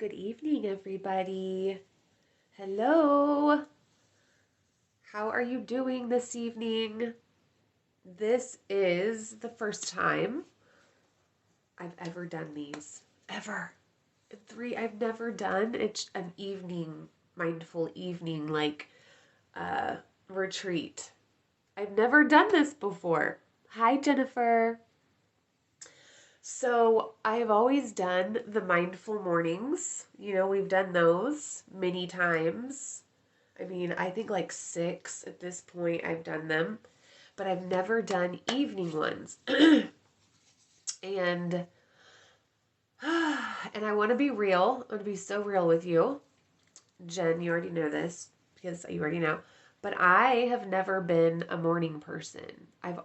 Good evening, everybody. Hello. How are you doing this evening? This is the first time I've ever done these. Ever. I've never done an evening, mindful evening, uh, retreat. I've never done this before. Hi, Jennifer. So I've always done the mindful mornings. We've done those many times. I mean, I think like six at this point I've done them, but I've never done evening ones. and and I want to be real. I want to be so real with you. Jen, you already know this because you already know. But I have never been a morning person. I'm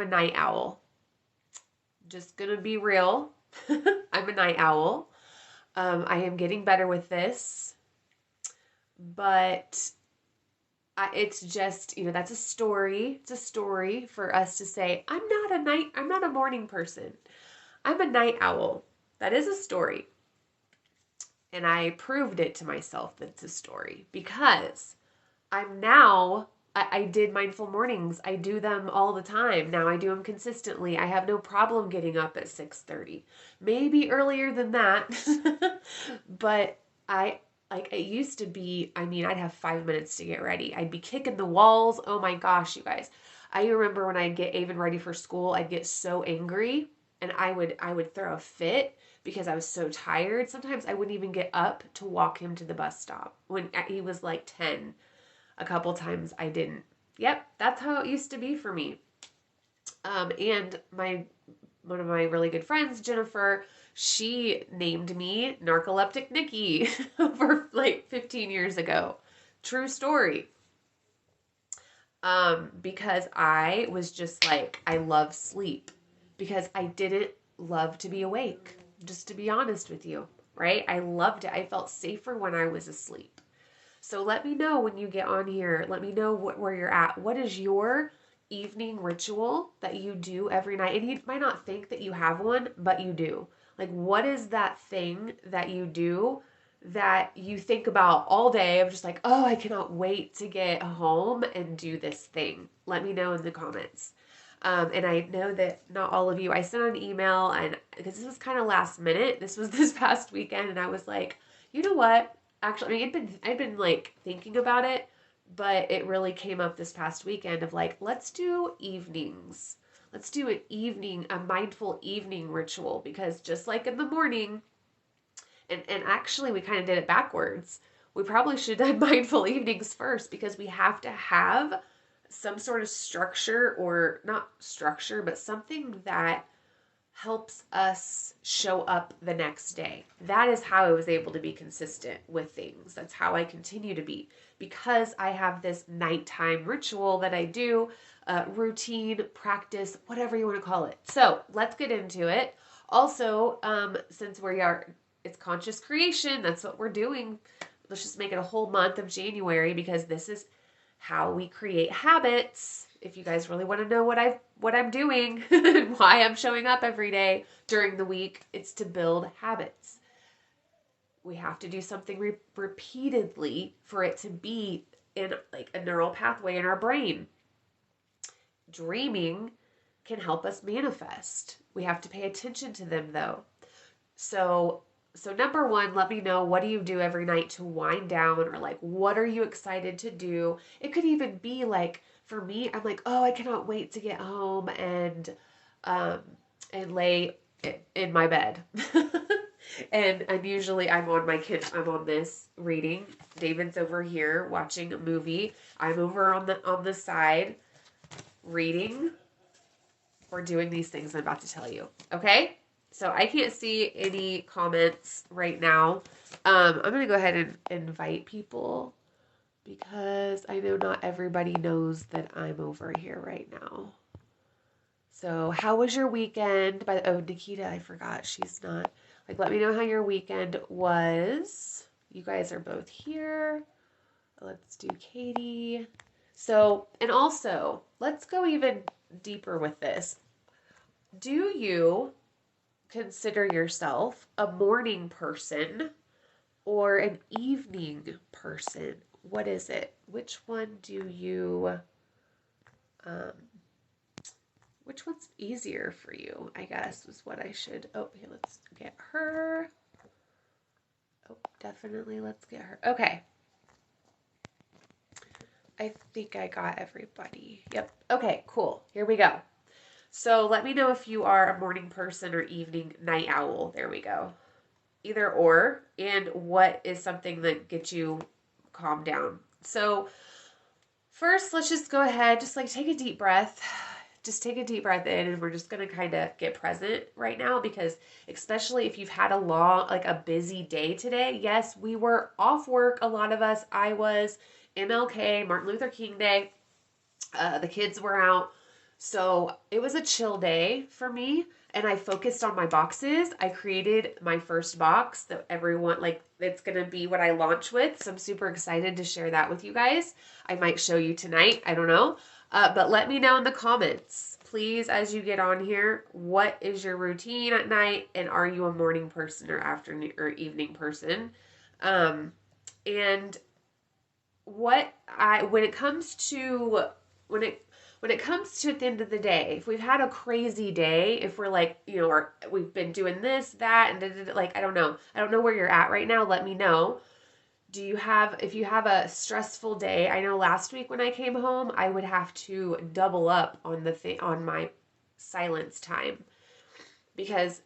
a night owl. Just gonna be real. I'm a night owl. I am getting better with this, but it's just, that's a story. It's a story for us to say, I'm not a morning person. I'm a night owl. That is a story. And I proved it to myself that it's a story because I did mindful mornings. I do them all the time. Now I do them consistently. I have no problem getting up at 6:30. Maybe earlier than that. But it used to be, I'd have 5 minutes to get ready. I'd be kicking the walls. Oh my gosh, you guys. I remember when I'd get Avon ready for school, I'd get so angry and I would throw a fit because I was so tired. Sometimes I wouldn't even get up to walk him to the bus stop when he was like 10. A couple times I didn't. Yep, that's how it used to be for me. And one of my really good friends, Jennifer, she named me Narcoleptic Nikki for like 15 years ago. True story. Because I was just like, I love sleep because I didn't love to be awake, just to be honest with you, right? I loved it. I felt safer when I was asleep. So let me know when you get on here. Let me know where you're at. What is your evening ritual that you do every night? And you might not think that you have one, but you do. Like, what is that thing that you do that you think about all day? I'm just like, oh, I cannot wait to get home and do this thing. Let me know in the comments. And I know that not all of you, I sent an email and because this was kind of last minute, this was this past weekend, and I was like, you know what? Actually, I'd been like thinking about it, but it really came up this past weekend of like, let's do evenings. Let's do a mindful evening ritual because just like in the morning, and actually we kind of did it backwards. We probably should have done mindful evenings first because we have to have some sort of structure, or not structure, but something that helps us show up the next day. That is how I was able to be consistent with things. That's how I continue to be because I have this nighttime ritual that I do, routine, practice, whatever you want to call it. So let's get into it. Also, since it's conscious creation, that's what we're doing. Let's just make it a whole month of January because this is how we create habits. If you guys really want to know what I'm doing and why I'm showing up every day during the week, it's to build habits. We have to do something repeatedly for it to be in like a neural pathway in our brain. Dreaming can help us manifest. We have to pay attention to them though. So number one, let me know, what do you do every night to wind down, or like, what are you excited to do? It could even be like, for me, I'm like, oh, I cannot wait to get home um, and lay in my bed. And I'm on this reading. David's over here watching a movie. I'm over on the side reading or doing these things I'm about to tell you. Okay? So I can't see any comments right now. I'm going to go ahead and invite people because I know not everybody knows that I'm over here right now. So how was your weekend? Oh, Nikita, I forgot. She's not. Like, let me know how your weekend was. You guys are both here. Let's do Katie. So, and also, let's go even deeper with this. Do you consider yourself a morning person or an evening person? What is it? Which one do you, um, which one's easier for you, I guess, is what I should, oh, here, let's get her. Oh, definitely, let's get her. Okay. I think I got everybody. Yep. Okay, cool. Here we go. So let me know if you are a morning person or evening night owl. There we go. Either or. And what is something that gets you calmed down? So first, let's just go ahead, just like take a deep breath. Just take a deep breath in, and we're just going to kind of get present right now, because especially if you've had a long, like a busy day today. Yes, we were off work. A lot of us, I was, MLK, Martin Luther King Day. The kids were out. So it was a chill day for me, and I focused on my boxes. I created my first box that everyone, like, it's going to be what I launch with. So I'm super excited to share that with you guys. I might show you tonight. I don't know. But let me know in the comments, please, as you get on here, what is your routine at night, and are you a morning person or afternoon or evening person? And when it comes to at the end of the day, if we've had a crazy day, if we're like, or we've been doing this, that, and like, I don't know where you're at right now. Let me know. If you have a stressful day, I know last week when I came home, I would have to double up on my silence time, because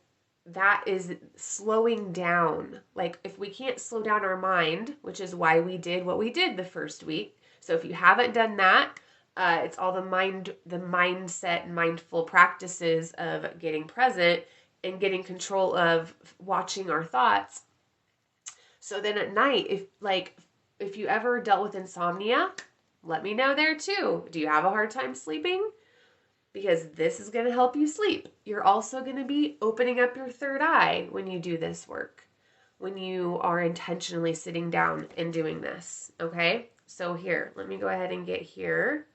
that is slowing down. Like, if we can't slow down our mind, which is why we did what we did the first week. So if you haven't done that, it's all the mindset, mindful practices of getting present and getting control of watching our thoughts. So then at night, if you ever dealt with insomnia, let me know there too. Do you have a hard time sleeping? Because this is going to help you sleep. You're also going to be opening up your third eye when you do this work, when you are intentionally sitting down and doing this. Okay? So here, let me go ahead and get here.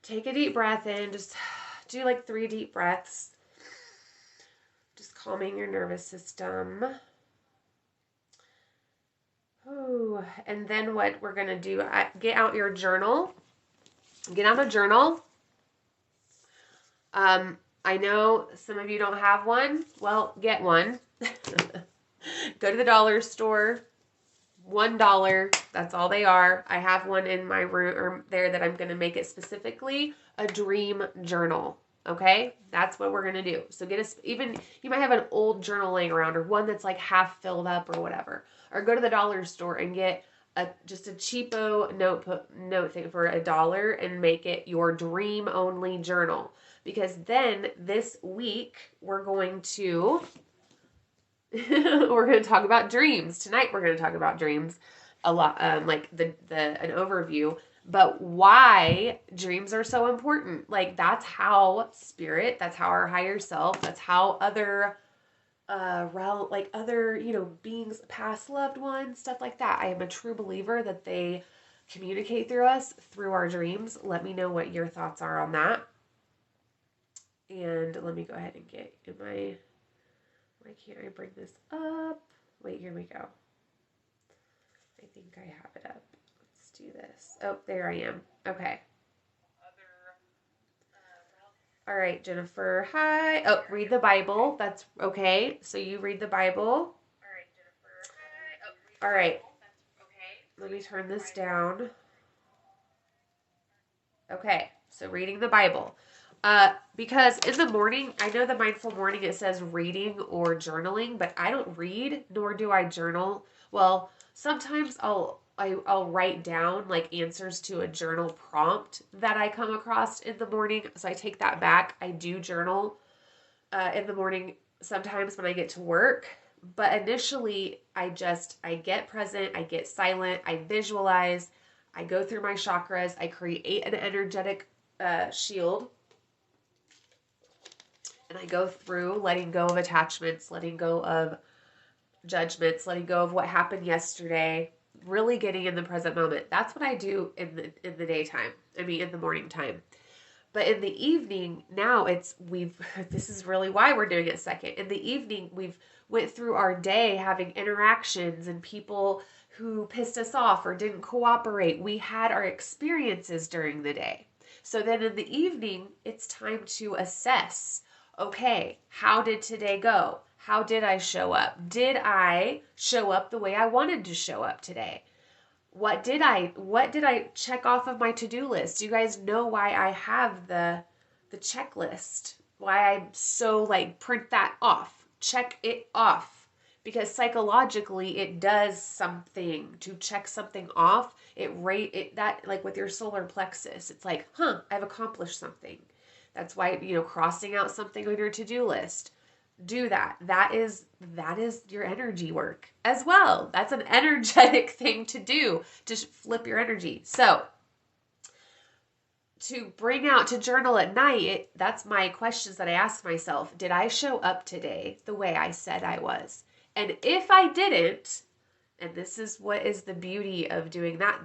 Take a deep breath in. Just do like 3 deep breaths. Just calming your nervous system. Oh, and then what we're going to do, get out your journal. Get out a journal. I know some of you don't have one. Well, get one. Go to the dollar store. $1. That's all they are. I have one in my room there that I'm going to make it specifically a dream journal. Okay? That's what we're going to do. So even you might have an old journal laying around, or one that's like half filled up or whatever. Or go to the dollar store and get just a cheapo note thing for $1 and make it your dream only journal. Because then this week we're going to talk about dreams. Tonight we're going to talk about dreams a lot, like an overview, but why dreams are so important. Like, that's how spirit, that's how our higher self, that's how other beings, past loved ones, stuff like that. I am a true believer that they communicate through us through our dreams. Let me know what your thoughts are on that. And let me go ahead and get in my, why can't I bring this up? Wait, here we go. I think I have it up. Let's do this. Oh, there I am. Okay. All right, Jennifer. Hi. Oh, read the Bible. That's okay. So you read the Bible. All right, Jennifer. Hi. Oh, all right. That's okay. Let me turn this down. Okay. So reading the Bible. Because in the morning, I know the Mindful Morning, it says reading or journaling, but I don't read, nor do I journal. Well, sometimes I'll write down like answers to a journal prompt that I come across in the morning. So I take that back. I do journal in the morning sometimes when I get to work. But initially, I get present, I get silent, I visualize, I go through my chakras, I create an energetic shield. And I go through letting go of attachments, letting go of judgments, letting go of what happened yesterday, really getting in the present moment. That's what I do in the daytime. I mean, in the morning time. But in the evening, now this is really why we're doing it second. In the evening, we've went through our day having interactions and people who pissed us off or didn't cooperate. We had our experiences during the day. So then in the evening, it's time to assess, okay, how did today go? How did I show up? Did I show up the way I wanted to show up today? What did I check off of my to-do list? Do you guys know why I have the checklist? Why I so like print that off, check it off? Because psychologically it does something to check something off. It that like with your solar plexus, it's like, I've accomplished something. That's why, crossing out something on your to-do list. Do that. That is your energy work as well. That's an energetic thing to do, to flip your energy. So to journal at night, that's my questions that I ask myself. Did I show up today the way I said I was? And if I didn't, and this is what is the beauty of doing that,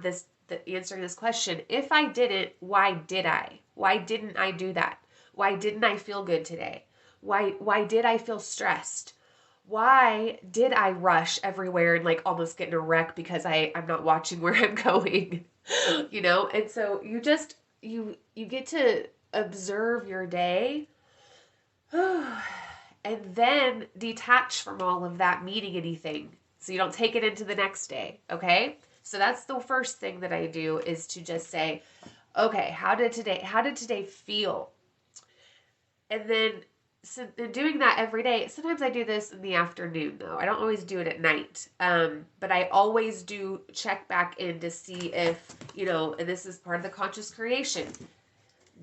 answering this question, if I didn't, why did I? Why didn't I do that? Why didn't I feel good today? Why did I feel stressed? Why did I rush everywhere and like almost get in a wreck because I'm not watching where I'm going? And so you get to observe your day and then detach from all of that meaning anything. So you don't take it into the next day. Okay. So that's the first thing that I do, is to just say, okay, how did today feel? And then, so doing that every day, sometimes I do this in the afternoon though. I don't always do it at night. But I always do check back in to see if, and this is part of the conscious creation.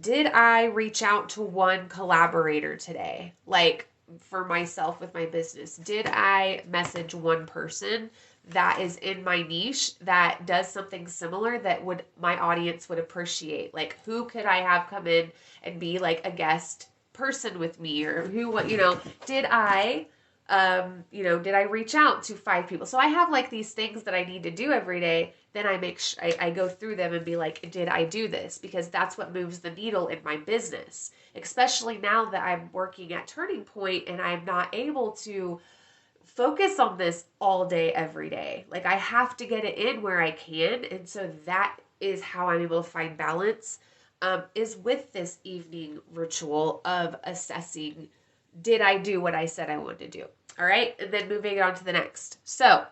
Did I reach out to one collaborator today? Like for myself with my business, did I message one person that is in my niche that does something similar that my audience would appreciate? Like who could I have come in and be like a guest person with me, or did I reach out to 5 people? So I have like these things that I need to do every day. Then I go through them and be like, did I do this? Because that's what moves the needle in my business, especially now that I'm working at Turning Point and I'm not able to focus on this all day, every day. Like I have to get it in where I can. And so that is how I'm able to find balance. Is with this evening ritual of assessing, did I do what I said I wanted to do? All right. And then moving on to the next. So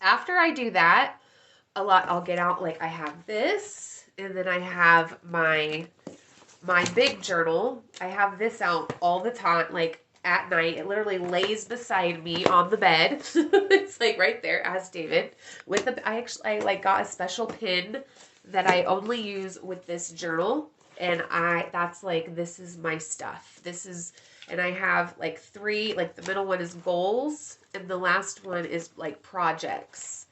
after I do that, I'll get out, like I have this, and then I have my big journal. I have this out all the time, like at night. It literally lays beside me on the bed. It's like right there, as David, I like got a special pin that I only use with this journal. And this is my stuff. And I have like 3, like the middle one is goals and the last one is like projects.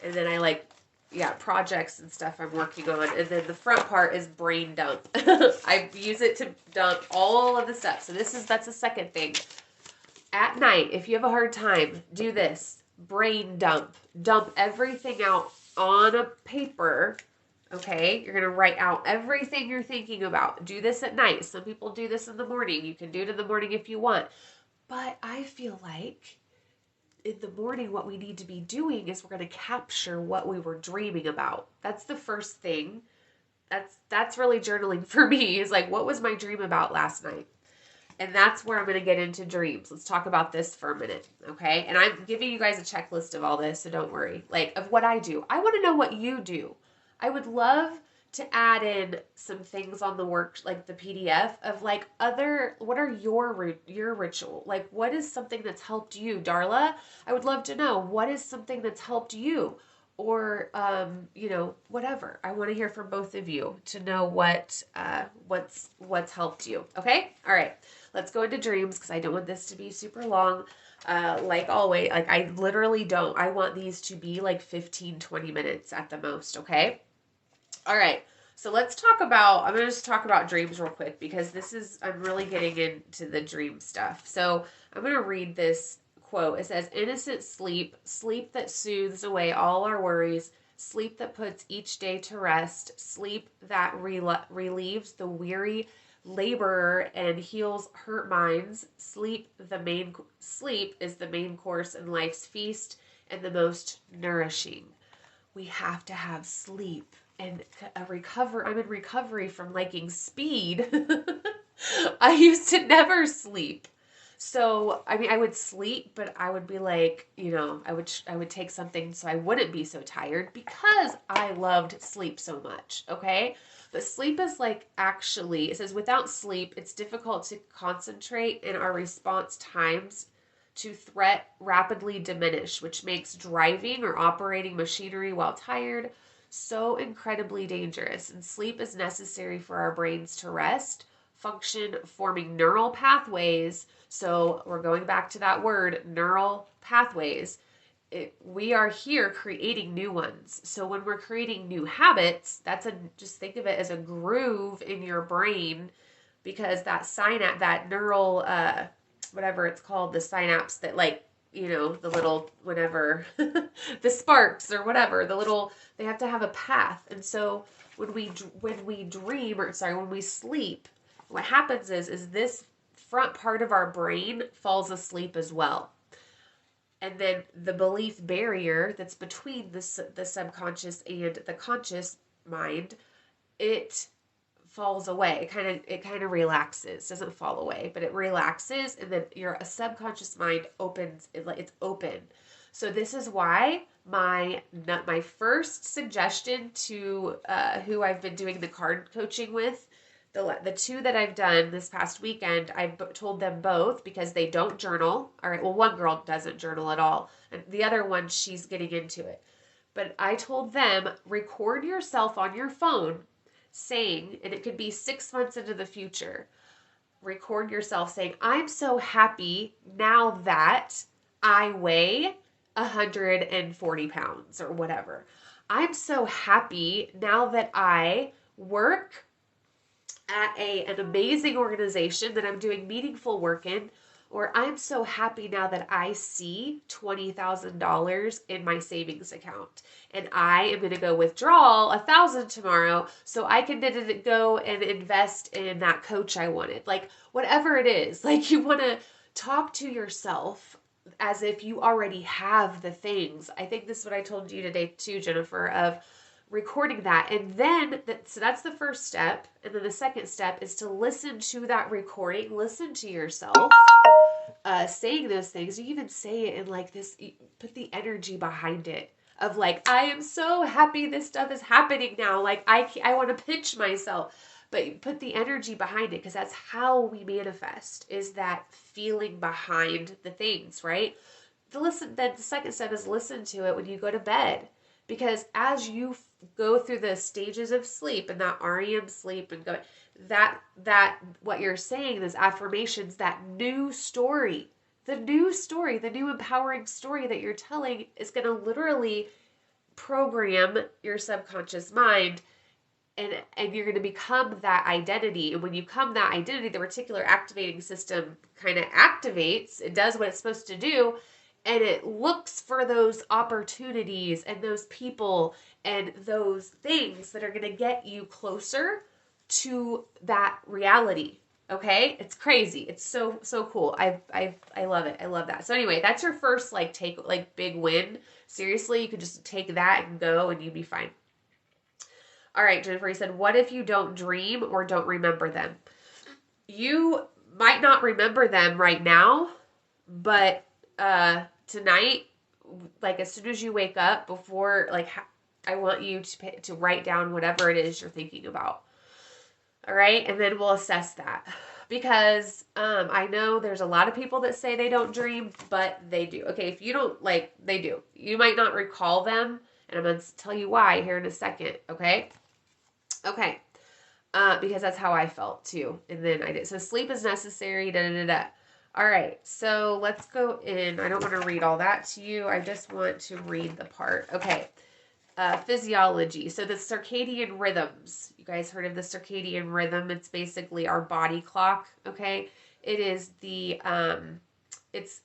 And then projects and stuff I'm working on. And then the front part is brain dump. I use it to dump all of the stuff. So that's the second thing. At night, if you have a hard time, do this. Brain dump. Dump everything out on a paper. Okay, you're going to write out everything you're thinking about. Do this at night. Some people do this in the morning. You can do it in the morning if you want. But I feel like in the morning, what we need to be doing is we're going to capture what we were dreaming about. That's the first thing. That's really journaling for me, is like, what was my dream about last night? And that's where I'm going to get into dreams. Let's talk about this for a minute, okay? And I'm giving you guys a checklist of all this, so don't worry. Like, of what I do. I want to know what you do. I would love to add in some things on the work, like the PDF of like what are your ritual? Like, what is something that's helped you, Darla? I would love to know, what is something that's helped you? Or, whatever. I want to hear from both of you to know what's helped you. Okay. All right. Let's go into dreams, because I don't want this to be super long. Like always, like I literally don't. I want these to be like 15, 20 minutes at the most. Okay. All right. So I'm going to just talk about dreams real quick, because I'm really getting into the dream stuff. So I'm going to read this quote. It says, innocent sleep, sleep that soothes away all our worries, sleep that puts each day to rest, sleep that relieves the weary laborer and heals hurt minds. Sleep is the main course in life's feast and the most nourishing. We have to have sleep and a recover. I'm in recovery from liking speed. I used to never sleep. So, I mean, I would sleep, but I would be like, I would take something so I wouldn't be so tired because I loved sleep so much, okay? But sleep is like actually, it says without sleep, it's difficult to concentrate and our response times to threat rapidly diminish, which makes driving or operating machinery while tired so incredibly dangerous. And sleep is necessary for our brains to rest, function, forming neural pathways. So we're going back to that word, neural pathways. We are here creating new ones. So when we're creating new habits, just think of it as a groove in your brain, because that synapse, that neural, whatever it's called, the synapse that the little, whenever, the sparks or whatever, they have to have a path. And so when we when we sleep, what happens is this front part of our brain falls asleep as well. And then the belief barrier that's between the subconscious and the conscious mind, it falls away. It kind of relaxes. Doesn't fall away, but it relaxes, and then your subconscious mind opens. It's open. So this is why my first suggestion to who I've been doing the card coaching with, the two that I've done this past weekend, I've told them both, because they don't journal. All right, well, one girl doesn't journal at all, and the other one, she's getting into it. But I told them, record yourself on your phone saying, and it could be 6 months into the future, record yourself saying, I'm so happy now that I weigh 140 pounds or whatever. I'm so happy now that I work at an amazing organization that I'm doing meaningful work in, or I'm so happy now that I see $20,000 in my savings account, and I am going to go withdraw $1,000 tomorrow so I can go and invest in that coach I wanted. Like, whatever it is, like, you want to talk to yourself as if you already have the things. I think this is what I told you today too, Jennifer, of recording that. And then, so that's the first step. And then the second step is to listen to that recording, listen to yourself saying those things. You even say it in like this, put the energy behind it of like, I am so happy this stuff is happening now. Like, I want to pinch myself. But you put the energy behind it, because that's how we manifest, is that feeling behind the things, right? Then the second step is listen to it when you go to bed. Because as you go through the stages of sleep and that REM sleep and go, that what you're saying, those affirmations, that new story, the new empowering story that you're telling is going to literally program your subconscious mind, and you're going to become that identity. And when you become that identity, the reticular activating system kind of activates. It does what it's supposed to do, and it looks for those opportunities and those people and those things that are going to get you closer to that reality. Okay? It's crazy. It's so cool. I love it. I love that. So anyway, that's your first big win. Seriously, you could just take that and go, and you'd be fine. All right, Jennifer, you said, what if you don't dream or don't remember them? You might not remember them right now, but tonight, like as soon as you wake up, before, I want you to write down whatever it is you're thinking about. All right, and then we'll assess that. Because I know there's a lot of people that say they don't dream, but they do. Okay, if you don't, they do. You might not recall them, and I'm going to tell you why here in a second, okay? Okay, because that's how I felt too. And then I did. So sleep is necessary, da-da-da-da. All right, so let's go in. I don't want to read all that to you. I just want to read the part. Okay, physiology. So the circadian rhythms. You guys heard of the circadian rhythm? It's basically our body clock, okay? It is the it's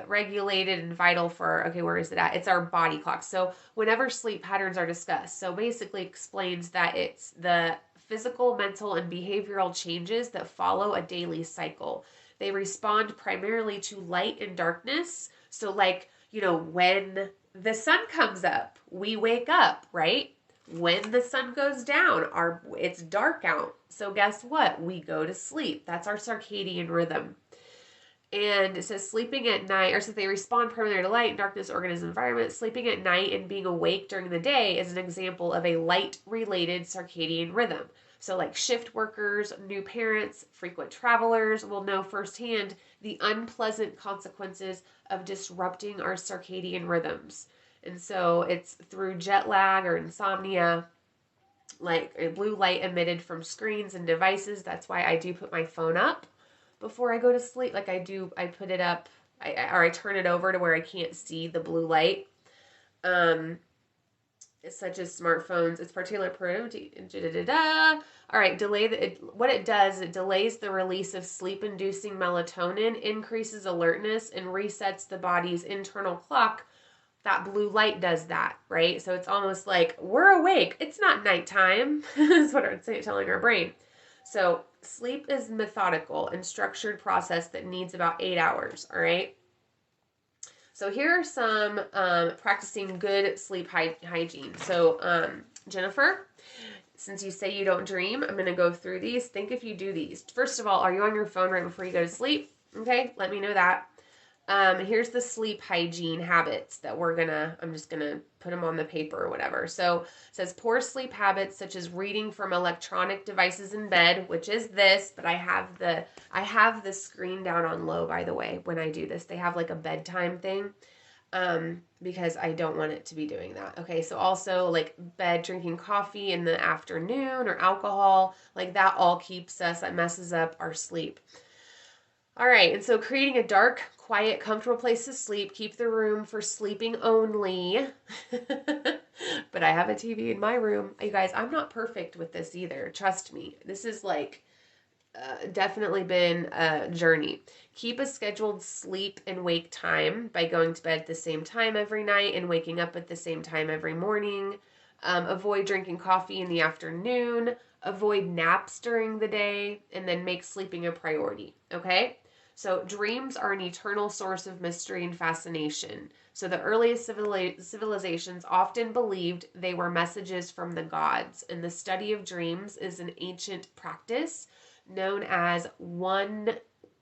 regulated and vital for, okay, where is it at? It's our body clock. So whenever sleep patterns are discussed, so basically explains that it's the physical, mental, and behavioral changes that follow a daily cycle. They respond primarily to light and darkness. So, like, when the sun comes up, we wake up, right? When the sun goes down, it's dark out. So guess what? We go to sleep. That's our circadian rhythm. And it says sleeping at night, or so they respond primarily to light and darkness, organism, environment. Sleeping at night and being awake during the day is an example of a light-related circadian rhythm. So like shift workers, new parents, frequent travelers will know firsthand the unpleasant consequences of disrupting our circadian rhythms. And so it's through jet lag or insomnia, like blue light emitted from screens and devices. That's why I do put my phone up before I go to sleep. Like I put it up, or I turn it over to where I can't see the blue light. Such as smartphones, it's particular all right, what it does, it delays the release of sleep-inducing melatonin, increases alertness, and resets the body's internal clock. That blue light does that, right? So it's almost like we're awake. It's not nighttime. That's what it's telling our brain. So sleep is methodical and structured process that needs about 8 hours, all right? So here are some practicing good sleep hygiene. So Jennifer, since you say you don't dream, I'm going to go through these. Think if you do these. First of all, are you on your phone right before you go to sleep? Okay, let me know that. Here's the sleep hygiene habits that I'm just gonna put them on the paper or whatever. So it says poor sleep habits such as reading from electronic devices in bed, which is this, but I have the screen down on low, by the way, when I do this. They have like a bedtime thing, because I don't want it to be doing that. Okay, so also like drinking coffee in the afternoon or alcohol, like that all that messes up our sleep. All right, and so creating a dark, quiet, comfortable place to sleep. Keep the room for sleeping only. But I have a TV in my room. You guys, I'm not perfect with this either. Trust me. This is like definitely been a journey. Keep a scheduled sleep and wake time by going to bed at the same time every night and waking up at the same time every morning. Avoid drinking coffee in the afternoon. Avoid naps during the day, and then make sleeping a priority. Okay? So dreams are an eternal source of mystery and fascination. So the earliest civilizations often believed they were messages from the gods, and the study of dreams is an ancient practice known as one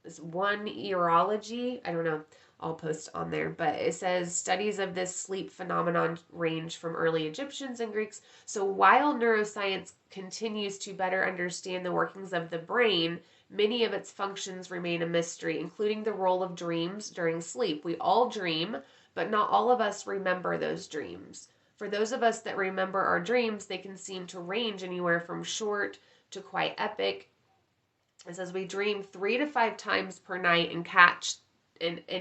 erology. I don't know. I'll post on there, but it says studies of this sleep phenomenon range from early Egyptians and Greeks. So while neuroscience continues to better understand the workings of the brain, many of its functions remain a mystery, including the role of dreams during sleep. We all dream, but not all of us remember those dreams. For those of us that remember our dreams, they can seem to range anywhere from short to quite epic. It says we dream 3 to 5 times per night and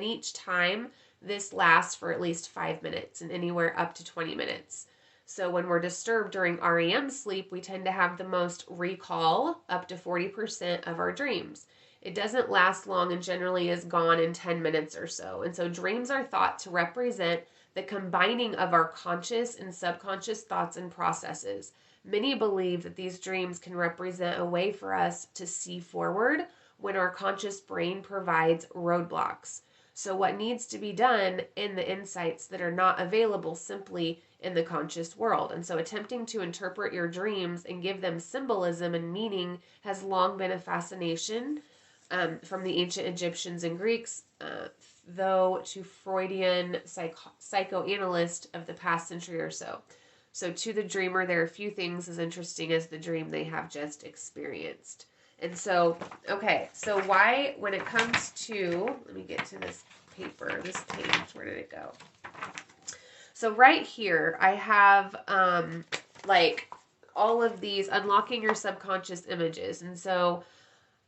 each time this lasts for at least 5 minutes and anywhere up to 20 minutes. So when we're disturbed during REM sleep, we tend to have the most recall, up to 40% of our dreams. It doesn't last long and generally is gone in 10 minutes or so. And so dreams are thought to represent the combining of our conscious and subconscious thoughts and processes. Many believe that these dreams can represent a way for us to see forward when our conscious brain provides roadblocks. So what needs to be done in the insights that are not available simply in the conscious world. And so attempting to interpret your dreams and give them symbolism and meaning has long been a fascination from the ancient Egyptians and Greeks, though to Freudian psychoanalyst of the past century or so. So to the dreamer, there are few things as interesting as the dream they have just experienced. And so, okay, so why, when it comes to, let me get to this paper, this page, where did it go? So right here, I have, like, all of these unlocking your subconscious images. And so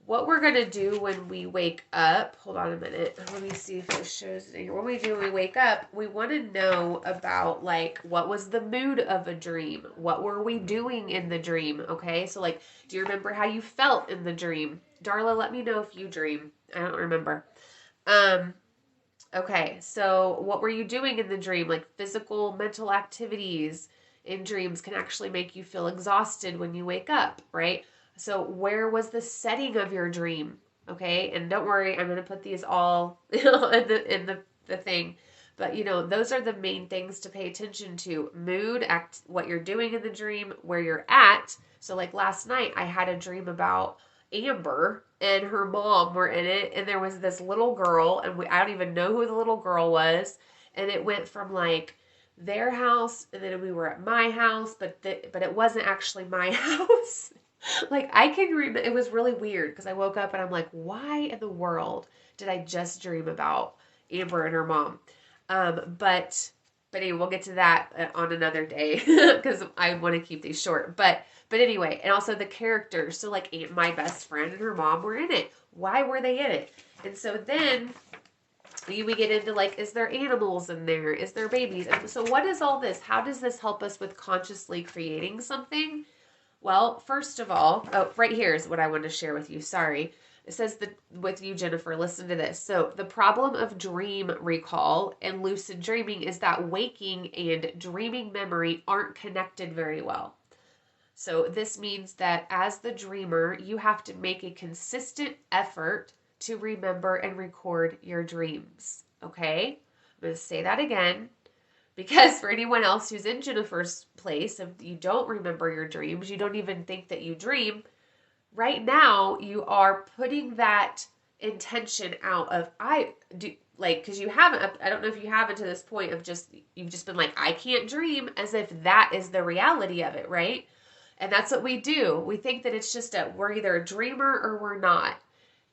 what we're going to do when we wake up, hold on a minute, let me see if it shows it here. When we wake up, we want to know about, like, what was the mood of a dream? What were we doing in the dream? Okay, so, like, do you remember how you felt in the dream? Darla, let me know if you dream. I don't remember. Okay, so what were you doing in the dream? Like physical, mental activities in dreams can actually make you feel exhausted when you wake up, right? So where was the setting of your dream? Okay, and don't worry, I'm gonna put these all in the thing. But those are the main things to pay attention to. Mood, act, what you're doing in the dream, where you're at. So like last night I had a dream about Amber and her mom were in it, and there was this little girl, and I don't even know who the little girl was, and it went from like their house, and then we were at my house, but it wasn't actually my house. Like I can remember, it was really weird because I woke up and I'm like, why in the world did I just dream about Amber and her mom? But anyway, we'll get to that on another day because I want to keep these short. But anyway, and also the characters. So like my best friend and her mom were in it. Why were they in it? And so then we get into like, is there animals in there? Is there babies? And so what is all this? How does this help us with consciously creating something? Well, first of all, right here is what I want to share with you. Sorry. It says that with you, Jennifer, listen to this. So the problem of dream recall and lucid dreaming is that waking and dreaming memory aren't connected very well. So this means that as the dreamer, you have to make a consistent effort to remember and record your dreams. Okay? I'm going to say that again. Because for anyone else who's in Jennifer's place, if you don't remember your dreams, you don't even think that you dream, right now you are putting that intention out of, I do, like, because you haven't, I don't know if you haven't to this point of you've just been like, I can't dream, as if that is the reality of it, right? And that's what we do. We think that it's just we're either a dreamer or we're not.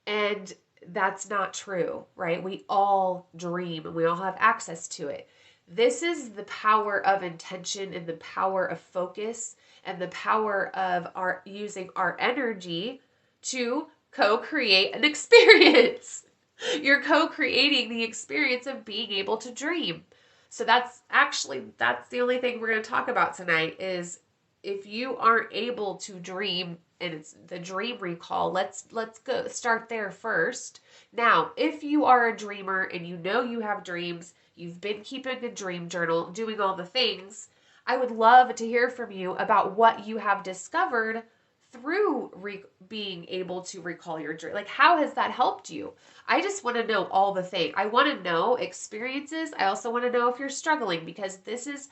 And that's not true, right? We all dream and we all have access to it. This is the power of intention and the power of focus and the power of using our energy to co-create an experience. You're co-creating the experience of being able to dream. So that's the only thing we're going to talk about tonight is if you aren't able to dream, and it's the dream recall, let's go start there first. Now, if you are a dreamer and you know you have dreams, you've been keeping a dream journal, doing all the things, I would love to hear from you about what you have discovered through being able to recall your dream. Like, how has that helped you? I just want to know all the things. I want to know experiences. I also want to know if you're struggling, because this is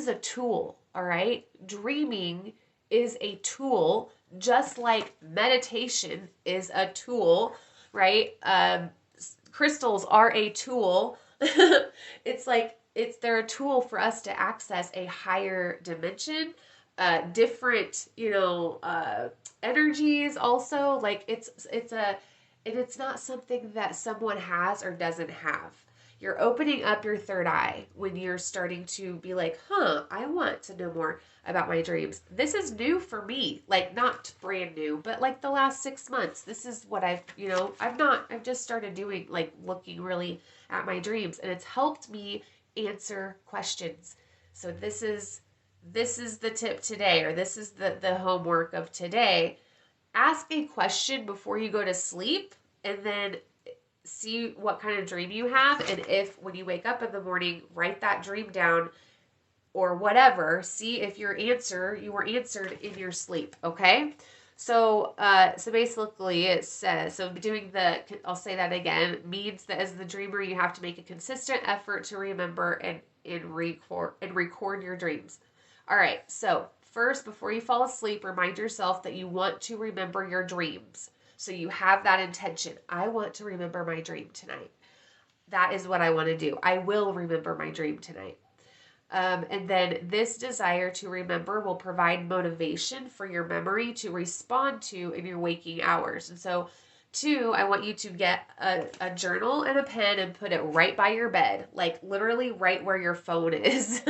a tool, all right? Dreaming is a tool, just like meditation is a tool, right? Crystals are a tool. They're a tool for us to access a higher dimension, different, energies also. Like and it's not something that someone has or doesn't have. You're opening up your third eye when you're starting to be like, I want to know more about my dreams. This is new for me, like not brand new, but like the last 6 months. This is what I've just started doing, like looking really at my dreams, and it's helped me answer questions. So this is the tip today, or this is the homework of today. Ask a question before you go to sleep, and then see what kind of dream you have, and if when you wake up in the morning, write that dream down or whatever. See if you were answered in your sleep. Okay, so basically it says, so I'll say that again, means that as the dreamer you have to make a consistent effort to remember and record your dreams. All right, so first, before you fall asleep, remind yourself that you want to remember your dreams. So you have that intention. I want to remember my dream tonight. That is what I want to do. I will remember my dream tonight. And then this desire to remember will provide motivation for your memory to respond to in your waking hours. And so, 2, I want you to get a journal and a pen and put it right by your bed, like literally right where your phone is.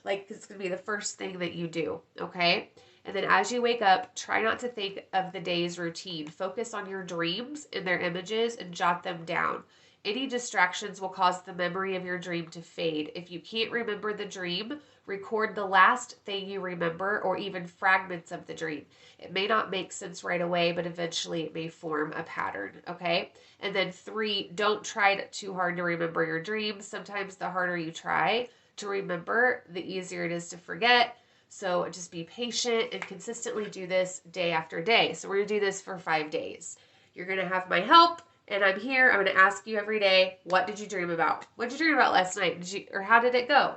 Like it's going to be the first thing that you do, okay? And then as you wake up, try not to think of the day's routine. Focus on your dreams and their images and jot them down. Any distractions will cause the memory of your dream to fade. If you can't remember the dream, Record the last thing you remember or even fragments of the dream. It may not make sense right away, but eventually it may form a pattern, okay? And then 3, don't try too hard to remember your dreams. Sometimes the harder you try to remember, the easier it is to forget. So just be patient and consistently do this day after day. So we're going to do this for 5 days. You're going to have my help. And I'm here. I'm going to ask you every day, what did you dream about? What did you dream about last night? Or how did it go?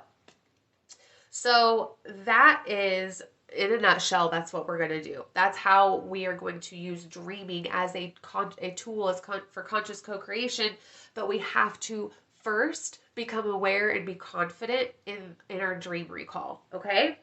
So that is, in a nutshell, that's what we're going to do. That's how we are going to use dreaming as a tool for conscious co-creation. But we have to first become aware and be confident in our dream recall. Okay?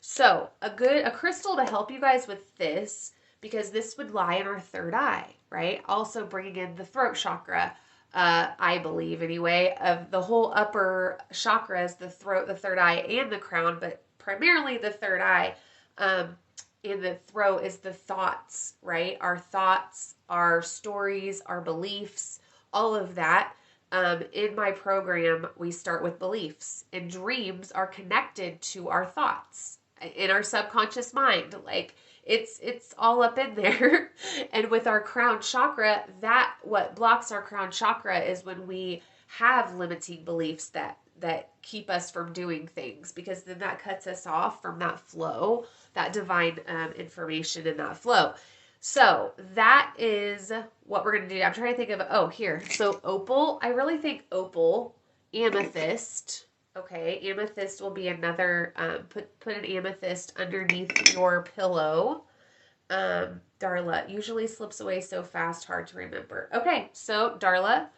So a crystal to help you guys with this, because this would lie in our third eye, right? Also bringing in the throat chakra, I believe anyway, of the whole upper chakras, the throat, the third eye, and the crown, but primarily the third eye in the throat is the thoughts, right? Our thoughts, our stories, our beliefs, all of that. In my program, we start with beliefs, and dreams are connected to our thoughts in our subconscious mind. Like it's all up in there. And with our crown chakra, that what blocks our crown chakra is when we have limiting beliefs that keep us from doing things, because then that cuts us off from that flow, that divine information in that flow. So that is what we're going to do. I'm trying to think of, here. So opal, I really think opal, amethyst. Okay, amethyst will be another, put an amethyst underneath your pillow. Darla, usually slips away so fast, hard to remember. Okay, so Darla,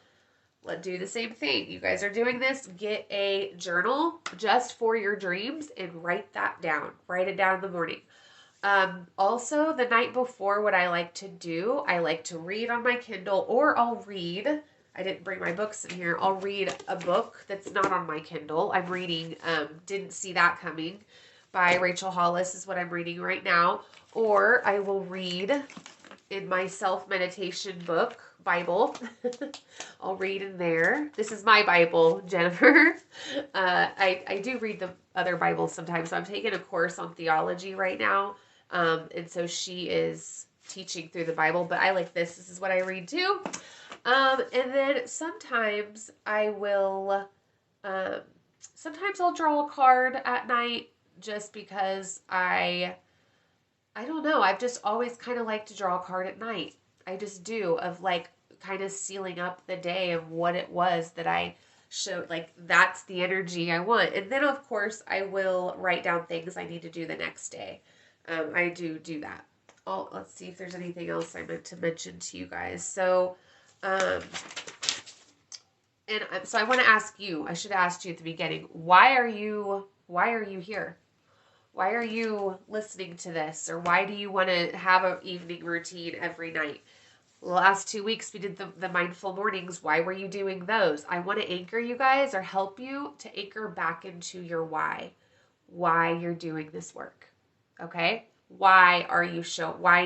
let's do the same thing. You guys are doing this. Get a journal just for your dreams and write that down. Write it down in the morning. Also, the night before, what I like to do, I like to read on my Kindle, or I'll read. I didn't bring my books in here. I'll read a book that's not on my Kindle. I'm reading Didn't See That Coming by Rachel Hollis is what I'm reading right now. Or I will read in my self-meditation book, Bible. I'll read in there. This is my Bible, Jennifer. I do read the other Bibles sometimes. So I'm taking a course on theology right now. And so she is teaching through the Bible, but I like this. This is what I read too. And then sometimes I will, sometimes I'll draw a card at night just because I don't know. I've just always kind of liked to draw a card at night. I just do, of like kind of sealing up the day of what it was that I showed. Like that's the energy I want. And then of course I will write down things I need to do the next day. I do that. Let's see if there's anything else I meant to mention to you guys. So, so I want to ask you, I should have asked you at the beginning, why are you here? Why are you listening to this? Or why do you want to have an evening routine every night? The last 2 weeks we did the mindful mornings. Why were you doing those? I want to anchor you guys, or help you to anchor back into your why you're doing this work. Okay? Why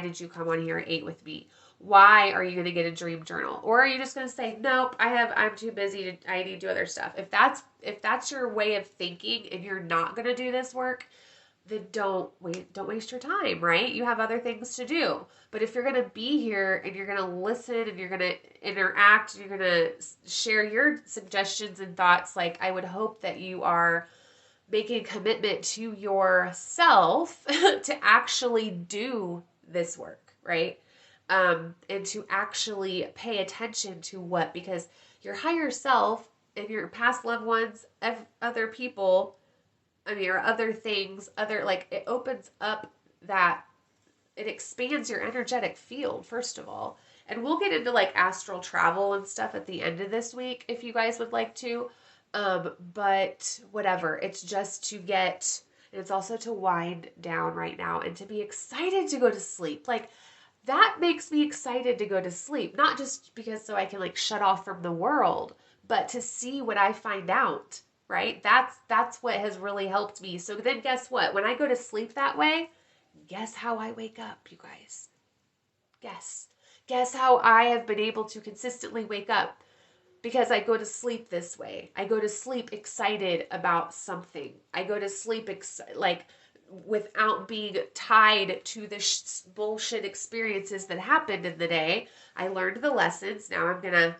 did you come on here at 8 with me? Why are you going to get a dream journal? Or are you just going to say, nope, I'm too busy, I need to do other stuff. If that's your way of thinking and you're not going to do this work, then don't waste your time, right? You have other things to do. But if you're going to be here and you're going to listen and you're going to interact, and you're going to share your suggestions and thoughts, like I would hope that you are making a commitment to yourself to actually do this work, right? And to actually pay attention to what, because your higher self and your past loved ones, other people, or other things, it opens up it expands your energetic field, first of all. And we'll get into like astral travel and stuff at the end of this week if you guys would like to. But whatever, it's just to get, and it's also to wind down right now and to be excited to go to sleep. Like that makes me excited to go to sleep, not just because so I can like shut off from the world, but to see what I find out, right? That's what has really helped me. So then guess what? When I go to sleep that way, guess how I wake up, you guys? Guess how I have been able to consistently wake up. because I go to sleep this way. I go to sleep excited about something. I go to sleep like without being tied to the bullshit experiences that happened in the day. I learned the lessons. Now I'm gonna,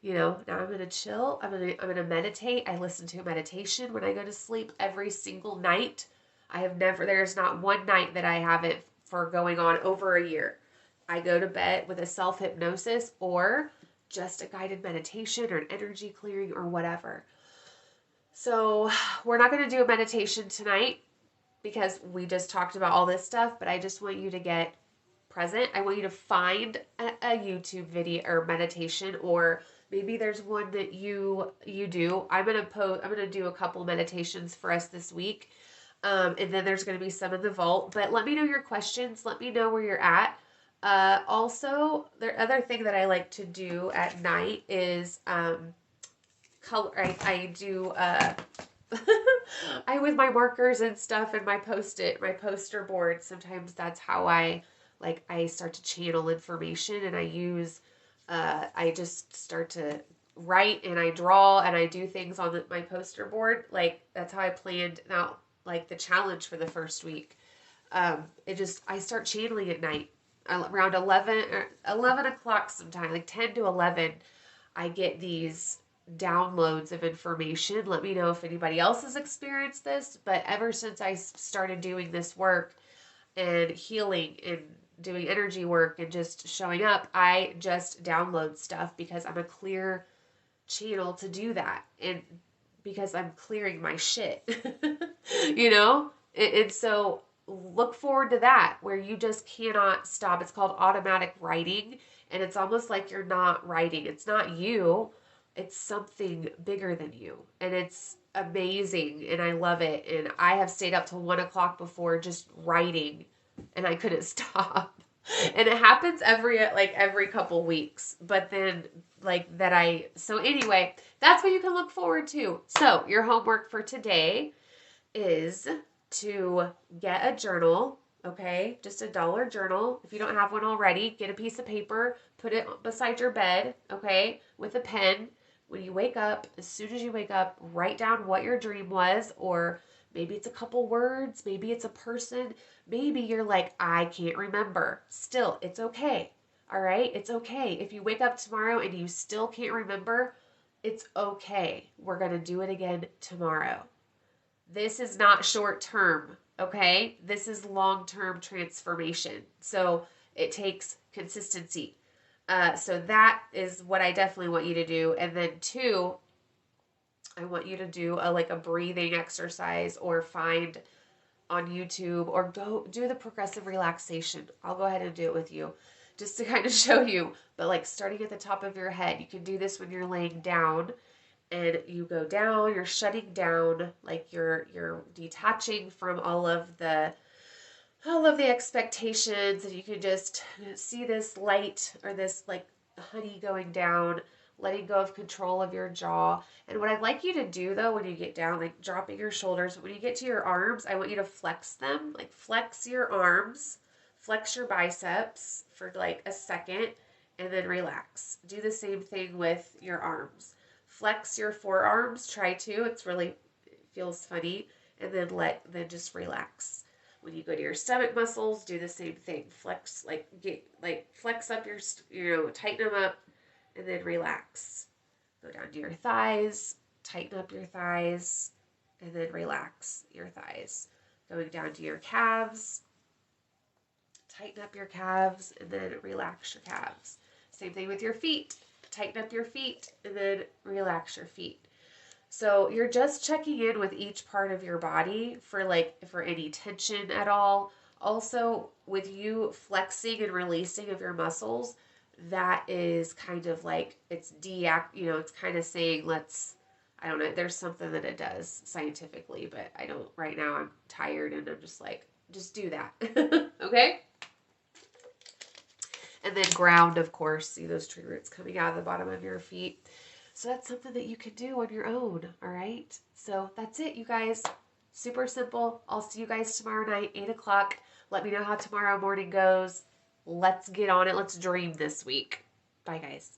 now I'm gonna chill. I'm gonna meditate. I listen to meditation when I go to sleep every single night. There's not one night that I haven't for going on over a year. I go to bed with a self hypnosis or just a guided meditation or an energy clearing or whatever. So we're not going to do a meditation tonight because we just talked about all this stuff, but I just want you to get present. I want you to find a YouTube video or meditation, or maybe there's one that you do. I'm going to do a couple meditations for us this week. And then there's going to be some in the vault, but let me know your questions. Let me know where you're at. Also, the other thing that I like to do at night is color. I do I with my markers and stuff and my poster board. Sometimes that's how I start to channel information, and I just start to write and I draw and I do things on my poster board. Like that's how I planned out like the challenge for the first week. I start channeling at night. Around 11 o'clock sometime, like 10 to 11, I get these downloads of information. Let me know if anybody else has experienced this, but ever since I started doing this work and healing and doing energy work and just showing up, I just download stuff because I'm a clear channel to do that, and because I'm clearing my shit, and so look forward to that where you just cannot stop. It's called automatic writing, and it's almost like you're not writing. It's not you. It's something bigger than you, and it's amazing, and I love it. And I have stayed up till 1 o'clock before just writing, and I couldn't stop. And it happens every couple weeks, but then so anyway, that's what you can look forward to. So your homework for today is to get a journal, okay? Just a dollar journal. If you don't have one already, get a piece of paper, put it beside your bed, okay, with a pen. When you wake up, as soon as you wake up, write down what your dream was, or maybe it's a couple words, maybe it's a person, maybe you're like, I can't remember. Still, it's okay. All right? It's okay. If you wake up tomorrow and you still can't remember, it's okay. We're going to do it again tomorrow. This is not short term, okay? This is long-term transformation. So it takes consistency. So that is what I definitely want you to do. And then 2, I want you to do a breathing exercise, or find on YouTube, or go do the progressive relaxation. I'll go ahead and do it with you just to kind of show you. But starting at the top of your head, you can do this when you're laying down. And you go down, you're shutting down, like you're detaching from all of the expectations, and you can just see this light, or this honey going down, letting go of control of your jaw. And what I'd like you to do though, when you get down, dropping your shoulders, when you get to your arms, I want you to flex them, flex your arms, flex your biceps for a second, and then relax. Do the same thing with your arms. Flex your forearms, try to, it feels funny, and then just relax. When you go to your stomach muscles, do the same thing. Flex, flex up tighten them up, and then relax. Go down to your thighs, tighten up your thighs, and then relax your thighs. Going down to your calves, tighten up your calves, and then relax your calves. Same thing with your feet. Tighten up your feet, and then relax your feet. So you're just checking in with each part of your body for any tension at all. Also, with you flexing and releasing of your muscles, that is kind of it's it's kind of saying I don't know, there's something that it does scientifically, but I don't right now. I'm tired and I'm just do that. Okay? And then ground, of course. See those tree roots coming out of the bottom of your feet. So that's something that you can do on your own, all right? So that's it, you guys. Super simple. I'll see you guys tomorrow night, 8 o'clock. Let me know how tomorrow morning goes. Let's get on it. Let's dream this week. Bye, guys.